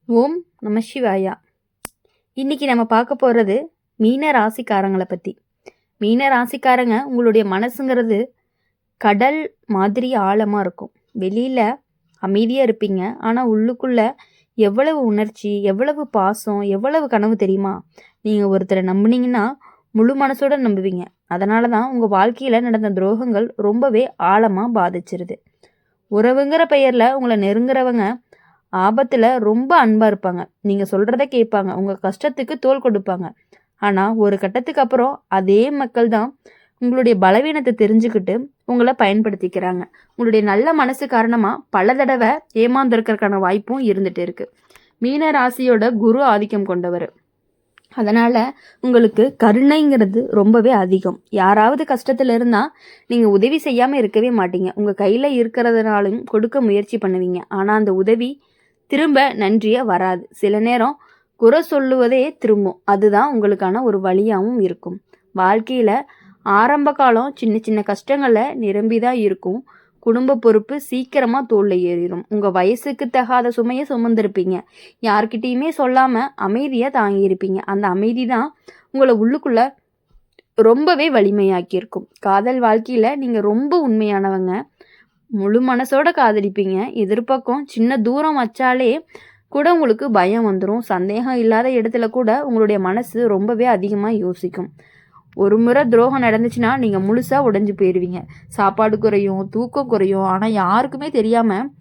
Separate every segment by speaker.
Speaker 1: ஓம் நம சிவாயா. இன்னைக்கு நம்ம பார்க்க போகிறது மீன ராசிக்காரங்களை பற்றி. மீன ராசிக்காரங்க உங்களுடைய மனசுங்கிறது கடல் மாதிரி ஆழமாக இருக்கும். வெளியில் அமைதியாக இருப்பீங்க, ஆனால் உள்ளுக்குள்ள எவ்வளவு உணர்ச்சி, எவ்வளவு பாசம், எவ்வளவு கனவு தெரியுமா? நீங்கள் ஒருத்தரை நம்புனீங்கன்னா முழு மனசோட நம்புவீங்க. அதனால தான் உங்கள் வாழ்க்கையில் நடந்த துரோகங்கள் ரொம்பவே ஆழமாக பாதிச்சிருது. உறவுங்கிற பெயரில் உங்களை நெருங்குறவங்க ஆபத்தில் ரொம்ப அன்பாக இருப்பாங்க. நீங்கள் சொல்கிறத கேட்பாங்க, உங்கள் கஷ்டத்துக்கு தோள் கொடுப்பாங்க. ஆனால் ஒரு கட்டத்துக்கு அப்புறம் அதே மக்கள் தான் உங்களுடைய பலவீனத்தை தெரிஞ்சுக்கிட்டு உங்களை பயன்படுத்திக்கிறாங்க. உங்களுடைய நல்ல மனசு காரணமாக பல தடவை ஏமாந்துருக்கிறதுக்கான வாய்ப்பும் இருந்துகிட்டு இருக்குது. மீன ராசியோட குரு ஆதிக்கம் கொண்டவர். அதனால் உங்களுக்கு கருணைங்கிறது ரொம்பவே அதிகம். யாராவது கஷ்டத்தில் இருந்தால் நீங்கள் உதவி செய்யாமல் இருக்கவே மாட்டீங்க. உங்கள் கையில் இருக்கிறதுனாலும் கொடுக்க முயற்சி பண்ணுவீங்க. ஆனால் அந்த உதவி திரும்ப நன்றியாக வராது. சில நேரம் குறை சொல்லுவதே திரும்பும். அதுதான் உங்களுக்கான ஒரு வழியாகவும் இருக்கும். வாழ்க்கையில் ஆரம்ப காலம் சின்ன சின்ன கஷ்டங்களில் நிரம்பி தான் இருக்கும். குடும்ப பொறுப்பு சீக்கிரமாக தோளில் ஏறிடும். உங்கள் வயசுக்கு தகாத சுமையை சுமந்திருப்பீங்க. யார்கிட்டையுமே சொல்லாமல் அமைதியாக தாங்கியிருப்பீங்க. அந்த அமைதி தான் உங்களை உள்ளுக்குள்ளே ரொம்பவே வலிமையாக்கியிருக்கும். காதல் வாழ்க்கையில் நீங்கள் ரொம்ப உண்மையானவங்க. முழு மனசோட காதலிப்பீங்க. எதிர்பக்கம் சின்ன தூரம் வச்சாலே கூட உங்களுக்கு பயம் வந்துடும். சந்தேகம் இல்லாத இடத்துல கூட உங்களுடைய மனசு ரொம்பவே அதிகமாக யோசிக்கும். ஒரு முறை துரோகம் நடந்துச்சுன்னா நீங்கள் முழுசாக உடைஞ்சு போயிடுவீங்க. சாப்பாடு குறையும், தூக்கம் குறையும். ஆனால் யாருக்குமே தெரியாமல்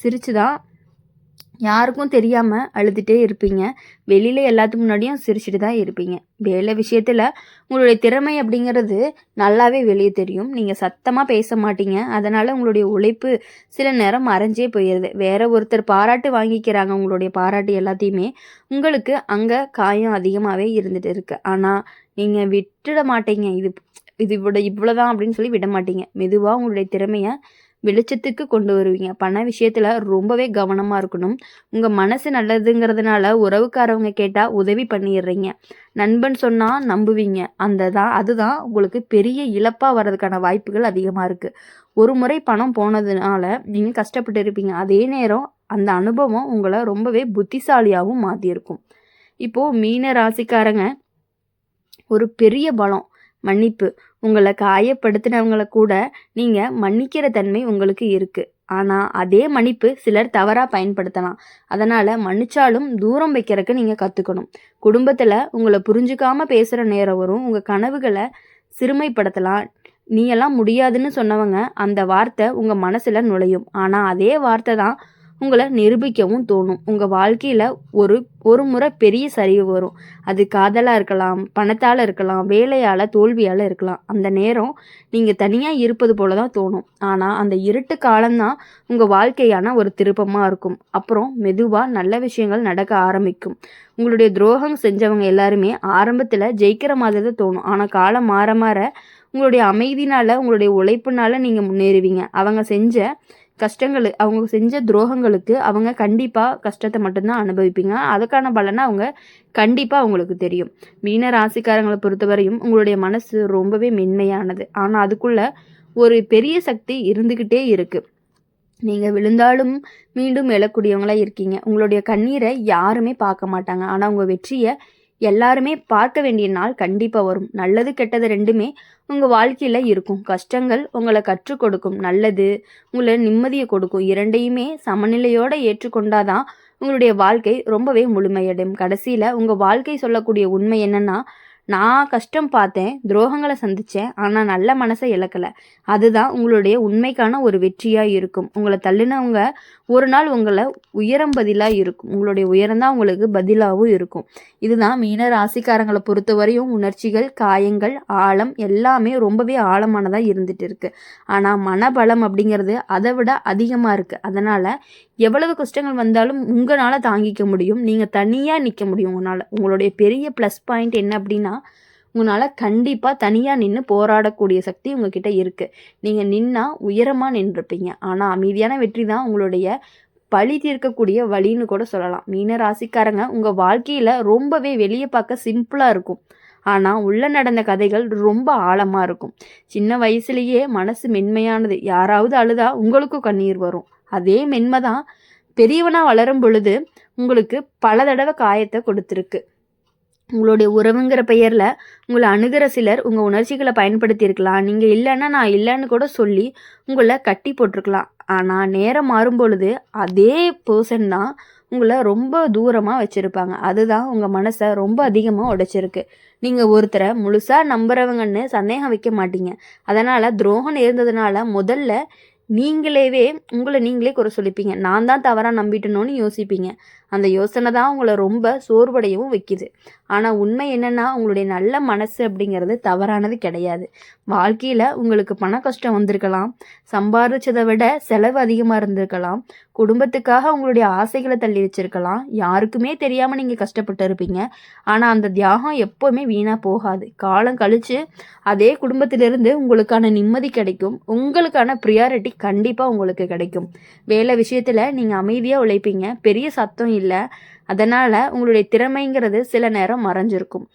Speaker 1: சிரிச்சு தான் யாருக்கும் தெரியாமல் அழுதுகிட்டே இருப்பீங்க. வெளியில் எல்லாத்துக்கு முன்னாடியும் சிரிச்சுட்டு தான் இருப்பீங்க. வேலை விஷயத்தில் உங்களுடைய திறமை அப்படிங்கிறது நல்லாவே வெளியே தெரியும். நீங்கள் சத்தமாக பேச மாட்டீங்க. அதனால் உங்களுடைய உழைப்பு சில நேரம் மறைஞ்சே போயிடுது. வேற ஒருத்தர் பாராட்டு வாங்கிக்கிறாங்க. உங்களுடைய பாராட்டு எல்லாத்தையுமே உங்களுக்கு அங்கே காயம் அதிகமாகவே இருந்துகிட்டு இருக்குது. ஆனால் நீங்கள் விட்டுட மாட்டீங்க. இது இவ்வளோதான் அப்படின்னு சொல்லி விட மாட்டீங்க. மெதுவாக உங்களுடைய திறமையை வெளிச்சத்துக்கு கொண்டு வருவீங்க. பண விஷயத்தில் ரொம்பவே கவனமாக இருக்கணும். உங்கள் மனசு நல்லதுங்கிறதுனால உறவுக்காரவங்க கேட்டால் உதவி பண்ணிடுறீங்க. நண்பன் சொன்னால் நம்புவீங்க. அதுதான் உங்களுக்கு பெரிய இழப்பாக வர்றதுக்கான வாய்ப்புகள் அதிகமாக இருக்குது. ஒரு முறை பணம் போனதுனால நீங்கள் கஷ்டப்பட்டு இருப்பீங்க. அதே நேரம் அந்த அனுபவம் உங்களை ரொம்பவே புத்திசாலியாகவும் மாற்றியிருக்கும். இப்போது மீன ராசிக்காரங்க ஒரு பெரிய பலம் மன்னிப்பு. உங்களை காயப்படுத்தினவங்களை கூட நீங்கள் மன்னிக்கிற தன்மை உங்களுக்கு இருக்குது. ஆனால் அதே மன்னிப்பு சிலர் தவறாக பயன்படுத்தலாம். அதனால் மன்னிச்சாலும் தூரம் வைக்கிறதுக்கு நீங்கள் கற்றுக்கணும். குடும்பத்தில் உங்களை புரிஞ்சுக்காமல் பேசுகிற நேரம் வரும். உங்கள் கனவுகளை சிறுமைப்படுத்தலாம். நீ எல்லாம் முடியாதுன்னு சொன்னவங்க அந்த வார்த்தை உங்கள் மனசில் நுழையும். ஆனால் அதே வார்த்தை தான் உங்களை நிரூபிக்கவும் தோணும். உங்கள் வாழ்க்கையில் ஒரு முறை பெரிய சரிவு வரும். அது காதலாக இருக்கலாம், பணத்தால் இருக்கலாம், வேலையால், தோல்வியால் இருக்கலாம். அந்த நேரம் நீங்கள் தனியாக இருப்பது போல தான் தோணும். ஆனால் அந்த இருட்டு காலம்தான் உங்கள் வாழ்க்கையான ஒரு திருப்பமாக இருக்கும். அப்புறம் மெதுவாக நல்ல விஷயங்கள் நடக்க ஆரம்பிக்கும். உங்களுடைய துரோகம் செஞ்சவங்க எல்லாருமே ஆரம்பத்தில் ஜெயிக்கிற மாதிரி தான் தோணும். ஆனால் காலம் மாற மாற உங்களுடைய அமைதினால், உங்களுடைய உழைப்புனால நீங்கள் முன்னேறுவீங்க. அவங்க செஞ்ச துரோகங்களுக்கு அவங்க கண்டிப்பாக கஷ்டத்தை மட்டும்தான் அனுபவிப்பீங்க. அதுக்கான பலனை அவங்க கண்டிப்பாக அவங்களுக்கு தெரியும். மீன ராசிக்காரங்களை பொறுத்தவரையும் உங்களுடைய மனசு ரொம்பவே மென்மையானது. ஆனால் அதுக்குள்ள ஒரு பெரிய சக்தி இருந்துக்கிட்டே இருக்குது. நீங்கள் விழுந்தாலும் மீண்டும் எழக்கூடியவங்களாக இருக்கீங்க. உங்களுடைய கண்ணீரை யாருமே பார்க்க மாட்டாங்க. ஆனால் உங்கள் வெற்றியை எல்லாருமே பார்க்க வேண்டிய நாள் கண்டிப்பாக வரும். நல்லது கெட்டது ரெண்டுமே உங்கள் வாழ்க்கையில் இருக்கும். கஷ்டங்கள் உங்களை கற்றுக் கொடுக்கும், நல்லது உங்களை நிம்மதியை கொடுக்கும். இரண்டையுமே சமநிலையோடு ஏற்றுக்கொண்டாதான் உங்களுடைய வாழ்க்கை ரொம்பவே முழுமையடையும். கடைசியில் உங்கள் வாழ்க்கை சொல்லக்கூடிய உண்மை என்னென்னா, நான் கஷ்டம் பார்த்தேன், துரோகங்களை சந்தித்தேன், ஆனால் நல்ல மனசை இழக்கலை. அதுதான் உங்களுடைய உண்மைக்கான ஒரு வெற்றியாக இருக்கும். உங்களை தள்ளினவங்க ஒரு நாள் உங்களை உயரம் பதிலாக இருக்கும். உங்களுடைய உயரம்தான் உங்களுக்கு பதிலாகவும் இருக்கும். இதுதான் மீன ராசிக்காரங்களை பொறுத்தவரையும் உணர்ச்சிகள், காயங்கள், ஆழம் எல்லாமே ரொம்பவே ஆழமானதாக இருந்துட்டு இருக்கு. ஆனால் மனபலம் அப்படிங்கிறது அதை விட அதிகமாக இருக்குது. அதனால் எவ்வளவு கஷ்டங்கள் வந்தாலும் உங்களால் தாங்கிக்க முடியும். நீங்கள் தனியாக நிற்க முடியும். உங்களுடைய பெரிய ப்ளஸ் பாயிண்ட் என்ன அப்படின்னா, உங்களால் கண்டிப்பாக தனியாக நின்று போராடக்கூடிய சக்தி உங்ககிட்ட இருக்குது. நீங்கள் நின்னால் உயரமாக நின்றுருப்பீங்க. ஆனால் அமைதியான வெற்றி தான் உங்களுடைய பழி தீர்க்கக்கூடிய வழின்னு கூட சொல்லலாம். மீன ராசிக்காரங்க உங்கள் வாழ்க்கையில் ரொம்பவே வெளியே பார்க்க சிம்பிளாக இருக்கும். ஆனால் உள்ளே நடந்த கதைகள் ரொம்ப ஆழமாக இருக்கும். சின்ன வயசுலேயே மனசு மென்மையானது. யாராவது அழுதா உங்களுக்கும் கண்ணீர் வரும். அதே மென்மை தான் பெரியவனாக வளரும் பொழுது உங்களுக்கு பல தடவை காயத்தை கொடுத்துருக்கு. உங்களுடைய உறவுங்கிற பெயரில் உங்களை அணுகிற சிலர் உங்கள் உணர்ச்சிகளை பயன்படுத்தியிருக்கலாம். நீங்கள் இல்லைன்னா நான் இல்லைன்னு கூட சொல்லி உங்களை கட்டி போட்டிருக்கலாம். ஆனால் நேரம் மாறும் பொழுது அதே பர்சன் தான் உங்களை ரொம்ப தூரமாக வச்சுருப்பாங்க. அதுதான் உங்கள் மனசை ரொம்ப அதிகமாக உடைச்சிருக்கு. நீங்கள் ஒருத்தரை முழுசாக நம்புறவங்கன்னு சந்தேகம் வைக்க மாட்டீங்க. அதனால் துரோகம் நேர்ந்ததுனால முதல்ல உங்களை நீங்களே குறை சொல்லிப்பீங்க. நான் தான் தவறாக நம்பிட்டணும்னு யோசிப்பீங்க. அந்த யோசனை தான் உங்களை ரொம்ப சோர்வடையவும் வைக்குது. ஆனால் உண்மை என்னென்னா, உங்களுடைய நல்ல மனசு அப்படிங்கிறது தவறானது கிடையாது. வாழ்க்கையில் உங்களுக்கு பண கஷ்டம் வந்திருக்கலாம், சம்பாதிச்சதை விட செலவு அதிகமாக இருந்திருக்கலாம், குடும்பத்துக்காக உங்களுடைய ஆசைகளை தள்ளி வச்சிருக்கலாம், யாருக்குமே தெரியாமல் நீங்கள் கஷ்டப்பட்டு இருப்பீங்க. ஆனால் அந்த தியாகம் எப்போவுமே வீணாக போகாது. காலம் கழித்து அதே குடும்பத்திலிருந்து உங்களுக்கான நிம்மதி கிடைக்கும். உங்களுக்கான ப்ரியாரிட்டி கண்டிப்பாக உங்களுக்கு கிடைக்கும். வேலை விஷயத்தில் நீங்கள் அமைதியாக உழைப்பீங்க. பெரிய சத்தம் இல்லை. அதனால் உங்களுடைய திறமைங்கிறது சில நேரம் மறைஞ்சிருக்கும்.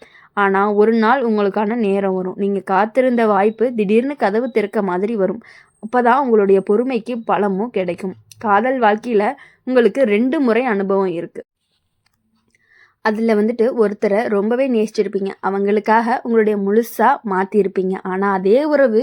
Speaker 1: ஆனால் ஒரு நாள் உங்களுக்கான நேரம் வரும். நீங்கள் காத்திருந்த வாய்ப்பு திடீர்னு கதவு திறக்க மாதிரி வரும். அப்போ தான் உங்களுடைய பொறுமைக்கு பலமும் கிடைக்கும். காதல் வாழ்க்கையில் உங்களுக்கு 2 முறை அனுபவம் இருக்குது. அதில் ஒருத்தரை ரொம்பவே நேசிச்சிருப்பீங்க. அவங்களுக்காக உங்களுடைய முழுசாக மாற்றிருப்பீங்க. ஆனால் அதே உறவு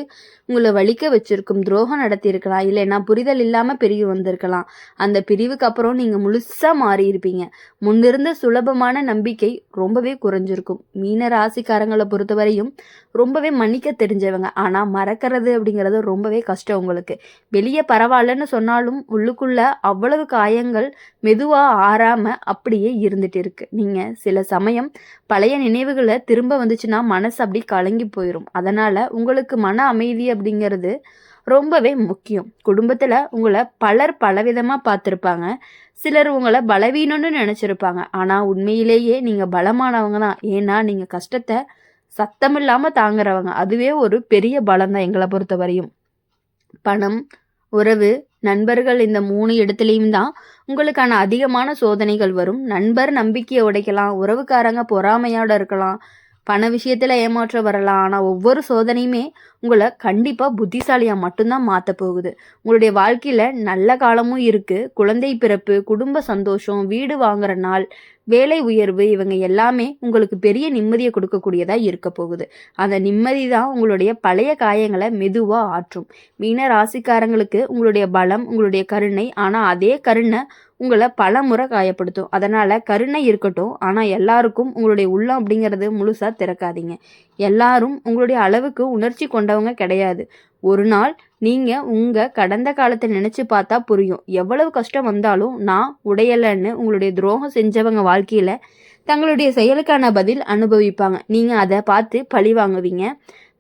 Speaker 1: உங்களை வலிக்க வச்சுருக்கும். துரோகம் நடத்தியிருக்கலாம், இல்லைன்னா புரிதல் இல்லாமல் பிரிவு வந்திருக்கலாம். அந்த பிரிவுக்கு அப்புறம் நீங்கள் முழுசாக மாறியிருப்பீங்க. முன்னிருந்த சுலபமான நம்பிக்கை ரொம்பவே குறைஞ்சிருக்கும். மீன ராசிக்காரங்களை பொறுத்தவரையும் ரொம்பவே மன்னிக்க தெரிஞ்சவங்க. ஆனால் மறக்கிறது அப்படிங்கிறது ரொம்பவே கஷ்டம் உங்களுக்கு. வெளியே பரவாயில்லன்னு சொன்னாலும் உள்ளுக்குள்ளே அவ்வளவு காயங்கள் மெதுவாக ஆறாமல் அப்படியே இருந்துட்டு இருக்கு. நீங்கள் சில சமயம் பழைய நினைவுகளை திரும்ப வந்துச்சுன்னா மனசு அப்படி கலங்கி போயிடும். அதனால் உங்களுக்கு மன அமைதி அப்படிங்கிறது ரொம்பவே முக்கியம். குடும்பத்தில் உங்களை பலர் பலவிதமாக பார்த்துருப்பாங்க. சிலர் உங்களை பலவீனம்னு நினச்சிருப்பாங்க. ஆனால் உண்மையிலேயே நீங்கள் பலமானவங்க தான். ஏன்னா நீங்கள் கஷ்டத்தை சத்தமில்லாமல் தாங்குறவங்க. அதுவே ஒரு பெரிய பலம் தான் எங்களை பொறுத்த வரையும். பணம், உறவு, நண்பர்கள், இந்த 3 இடத்துலையும் தான் உங்களுக்கான அதிகமான சோதனைகள் வரும். நண்பர் நம்பிக்கையை உடைக்கலாம், உறவுக்காரங்க பொறாமையோட இருக்கலாம், பண விஷயத்தில் ஏமாற்றம் வரலாம். ஆனால் ஒவ்வொரு சோதனையுமே உங்களை கண்டிப்பாக புத்திசாலியாக மட்டும்தான் மாற்ற போகுது. உங்களுடைய வாழ்க்கையில் நல்ல காலமும் இருக்குது. குழந்தை பிறப்பு, குடும்ப சந்தோஷம், வீடு வாங்குற நாள், வேலை உயர்வு, இவங்க எல்லாமே உங்களுக்கு பெரிய நிம்மதியை கொடுக்கக்கூடியதாக இருக்க போகுது. அந்த நிம்மதி தான் உங்களுடைய பழைய காயங்களை மெதுவாக ஆற்றும். மீன ராசிக்காரங்களுக்கு உங்களுடைய பலம், உங்களுடைய கருணை. ஆனால் அதே கருணை உங்களை பல முறை காயப்படுத்தும். அதனால் கருணை இருக்கட்டும், ஆனால் எல்லாருக்கும் உங்களுடைய உள்ளம் அப்படிங்கிறது முழுசாக திறக்காதீங்க. எல்லாரும் உங்களுடைய அளவுக்கு உணர்ச்சி கொண்டவங்க கிடையாது. ஒரு நாள் நீங்கள் உங்கள் கடந்த காலத்தை நினச்சி பார்த்தா புரியும். எவ்வளவு கஷ்டம் வந்தாலும் நான் உடையலைன்னு உங்களுடைய துரோகம் செஞ்சவங்க வாழ்க்கையில் தங்களுடைய செயலுக்கான பதில் அனுபவிப்பாங்க. நீங்கள் அதை பார்த்து பழி வாங்குவீங்க.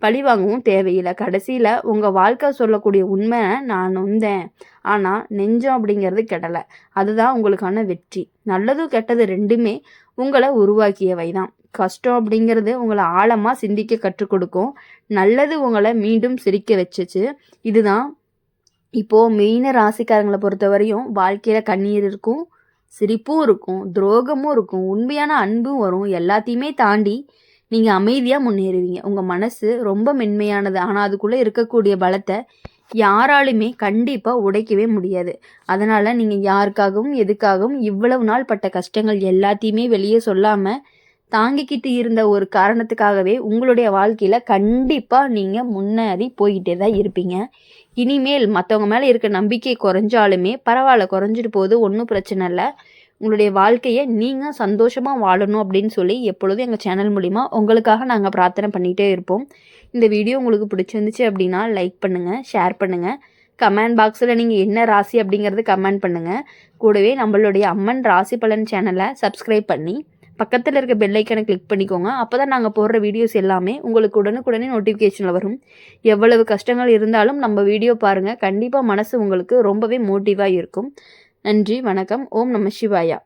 Speaker 1: பழி வாங்கவும் தேவையில்லை. கடைசியில் உங்கள் வாழ்க்கை சொல்லக்கூடிய உண்மை, நான் நொந்தேன் ஆனால் நெஞ்சம் அப்படிங்கிறது கெடலை. அதுதான் உங்களுக்கான வெற்றி. நல்லது கெட்டது 2மே உங்களை உருவாக்கியவை தான். கஷ்டம் அப்படிங்கிறது உங்களை ஆழமாக சிந்திக்க கற்றுக் கொடுக்கும். நல்லது உங்களை மீண்டும் சிரிக்க வச்சுச்சு. இதுதான் இப்போது மீன ராசிக்காரங்களை பொறுத்தவரையும் வாழ்க்கையில் கண்ணீர் இருக்கும், சிரிப்பும் இருக்கும், துரோகமும் இருக்கும், உண்மையான அன்பும் வரும். எல்லாத்தையுமே தாண்டி நீங்கள் அமைதியாக முன்னேறுவீங்க. உங்கள் மனசு ரொம்ப மென்மையானது. ஆனால் அதுக்குள்ளே இருக்கக்கூடிய பலத்தை யாராலுமே கண்டிப்பாக உடைக்கவே முடியாது. அதனால் நீங்கள் யாருக்காகவும் எதுக்காகவும் இவ்வளவு நாள் பட்ட கஷ்டங்கள் எல்லாத்தையுமே வெளியே சொல்லாமல் தாங்கிக்கிட்டு இருந்த ஒரு காரணத்துக்காகவே உங்களுடைய வாழ்க்கையில் கண்டிப்பாக நீங்கள் முன்னேறி போய்கிட்டே தான் இருப்பீங்க. இனிமேல் மற்றவங்க மேலே இருக்க நம்பிக்கை குறைஞ்சாலுமே பரவாயில்ல, குறைஞ்சிட்டு போகுது, ஒன்றும் பிரச்சனை இல்லை. உங்களுடைய வாழ்க்கையை நீங்கள் சந்தோஷமாக வாழணும் அப்படின்னு சொல்லி எப்பொழுதும் எங்கள் சேனல் மூலிமா உங்களுக்காக நாங்கள் பிரார்த்தனை பண்ணிகிட்டே இருப்போம். இந்த வீடியோ உங்களுக்கு பிடிச்சிருந்துச்சு அப்படின்னா லைக் பண்ணுங்கள், ஷேர் பண்ணுங்கள். கமெண்ட் பாக்ஸில் நீங்கள் என்ன ராசி அப்படிங்கிறது கமெண்ட் பண்ணுங்கள். கூடவே நம்மளுடைய அம்மன் ராசி பலன் சேனலை சப்ஸ்கிரைப் பண்ணி பக்கத்தில் இருக்க பெல் ஐக்கனை கிளிக் பண்ணிக்கோங்க. அப்போ தான் நாங்கள் போடுற வீடியோஸ் எல்லாமே உங்களுக்கு உடனுக்குடனே நோட்டிஃபிகேஷனில் வரும். எவ்வளவு கஷ்டங்கள் இருந்தாலும் நம்ம வீடியோ பாருங்கள். கண்டிப்பாக மனசு உங்களுக்கு ரொம்பவே மோட்டிவாக இருக்கும். நன்றி, வணக்கம். ஓம் நம சிவாயா.